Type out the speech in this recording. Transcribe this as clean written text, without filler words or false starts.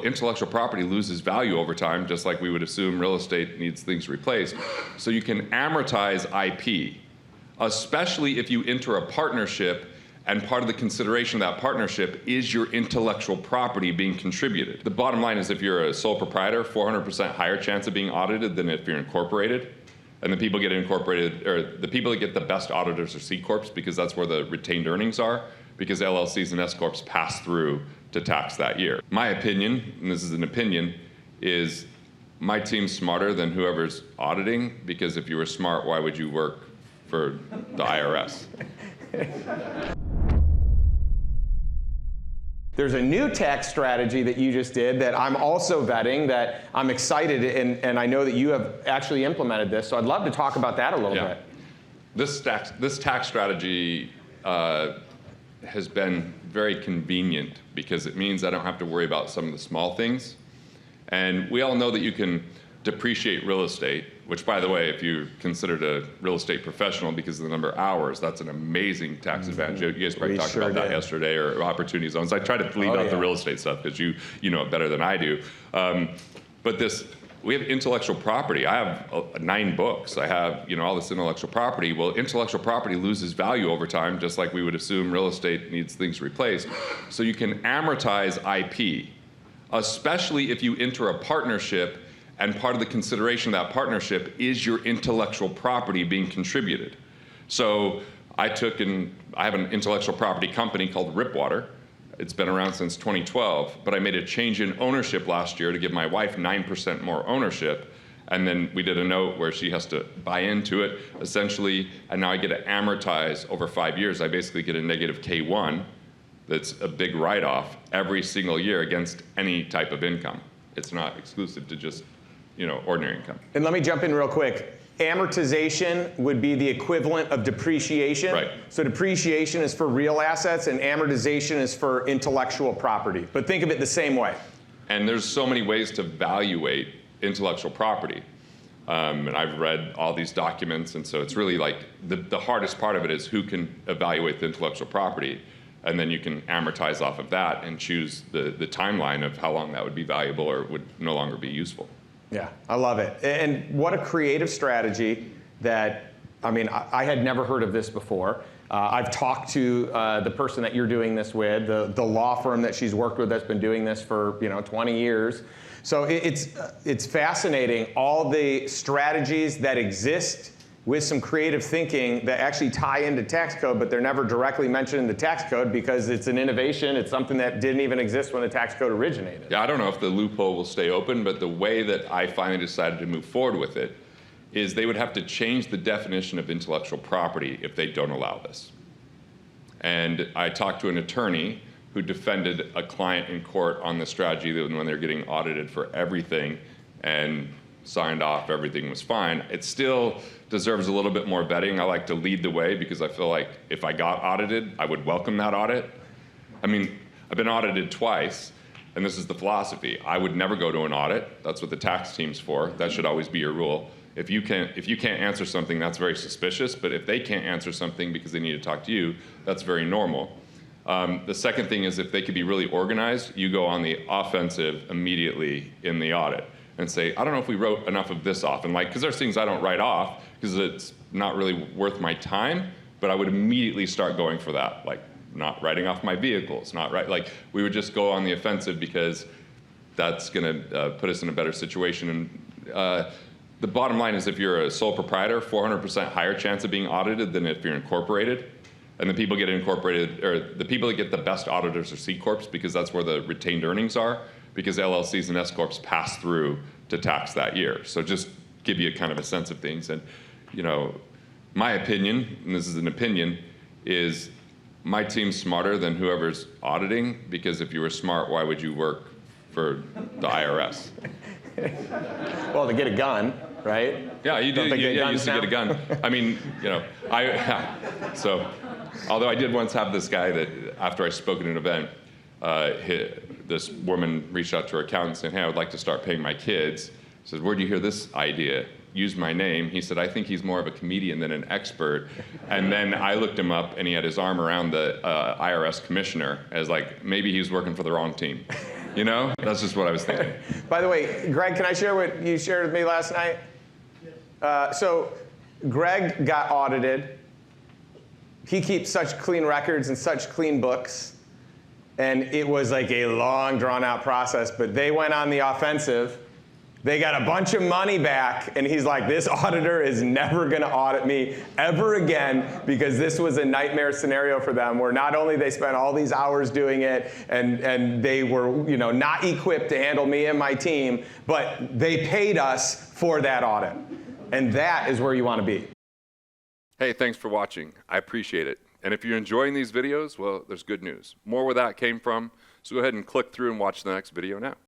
Intellectual property loses value over time, just like we would assume real estate needs things replaced. So you can amortize IP, especially if you enter a partnership and part of the consideration of that partnership is your intellectual property being contributed. The bottom line is if you're a sole proprietor, 400% higher chance of being audited than if you're incorporated. And the people get incorporated, or the people that get the best auditors are C Corps because that's where the retained earnings are, because LLCs and S Corps pass through to tax that year. My opinion, and this is an opinion, is my team's smarter than whoever's auditing, because if you were smart, why would you work for the IRS? There's a new tax strategy that you just did that I'm also vetting that I'm excited, and I know that you have actually implemented this, so I'd love to talk about that a little bit. This tax strategy has been very convenient because it means I don't have to worry about some of the small things. And we all know that you can depreciate real estate, which, by the way, if you're considered a real estate professional because of the number of hours, that's an amazing tax advantage. You guys probably talked about that yesterday, or opportunity zones. I try to leave out the real estate stuff because you know it better than I do. But we have intellectual property. I have 9 books. I have all this intellectual property. Well, intellectual property loses value over time, just like we would assume real estate needs things replaced. So you can amortize IP, especially if you enter a partnership and part of the consideration of that partnership is your intellectual property being contributed. So I have an intellectual property company called Ripwater. It's been around since 2012, but I made a change in ownership last year to give my wife 9% more ownership. And then we did a note where she has to buy into it, essentially, and now I get to amortize over 5 years. I basically get a negative K1 that's a big write-off every single year against any type of income. It's not exclusive to just ordinary income. And let me jump in real quick. Amortization would be the equivalent of depreciation. Right. So depreciation is for real assets and amortization is for intellectual property. But think of it the same way. And there's so many ways to evaluate intellectual property. And I've read all these documents, and so it's really like the hardest part of it is who can evaluate the intellectual property. And then you can amortize off of that and choose the timeline of how long that would be valuable or would no longer be useful. Yeah, I love it. And what a creative strategy that, I had never heard of this before. I've talked to the person that you're doing this with, the law firm that she's worked with that's been doing this for 20 years. So it's fascinating, all the strategies that exist with some creative thinking that actually tie into tax code, but they're never directly mentioned in the tax code because it's an innovation. It's something that didn't even exist when the tax code originated. Yeah, I don't know if the loophole will stay open, but the way that I finally decided to move forward with it is they would have to change the definition of intellectual property if they don't allow this. And I talked to an attorney who defended a client in court on the strategy that when they're getting audited for everything and signed off, everything was fine. It still deserves a little bit more vetting. I like to lead the way because I feel like if I got audited, I would welcome that audit. I've been audited twice, and this is the philosophy. I would never go to an audit. That's what the tax team's for. That should always be your rule. If you can't answer something, that's very suspicious, but if they can't answer something because they need to talk to you, that's very normal. The second thing is if they could be really organized, you go on the offensive immediately in the audit and say, I don't know if we wrote enough of this off. And because there's things I don't write off because it's not really worth my time, but I would immediately start going for that, like not writing off my vehicles, we would just go on the offensive because that's gonna put us in a better situation. And the bottom line is if you're a sole proprietor, 400% higher chance of being audited than if you're incorporated. And the people get incorporated, or the people that get the best auditors are C Corps because that's where the retained earnings are, because LLCs and S Corps pass through to tax that year. So just give you kind of a sense of things. And my opinion, and this is an opinion, is my team's smarter than whoever's auditing, because if you were smart, why would you work for the IRS? Well, to get a gun, right? Yeah, you did. You used to get a gun. So, although I did once have this guy that after I spoke at an event, this woman reached out to her accountant saying, hey, I would like to start paying my kids. She says, where'd you hear this idea? Use my name. He said, I think he's more of a comedian than an expert. And then I looked him up, and he had his arm around the IRS commissioner as maybe he was working for the wrong team. You know, that's just what I was thinking. By the way, Greg, can I share what you shared with me last night? So Greg got audited. He keeps such clean records and such clean books. And it was like a long, drawn-out process. But they went on the offensive. They got a bunch of money back, and he's like, this auditor is never going to audit me ever again, because this was a nightmare scenario for them, where not only they spent all these hours doing it, and they were not equipped to handle me and my team, but they paid us for that audit. And that is where you want to be. Hey, thanks for watching. I appreciate it. And if you're enjoying these videos, well, there's good news. More where that came from, so go ahead and click through and watch the next video now.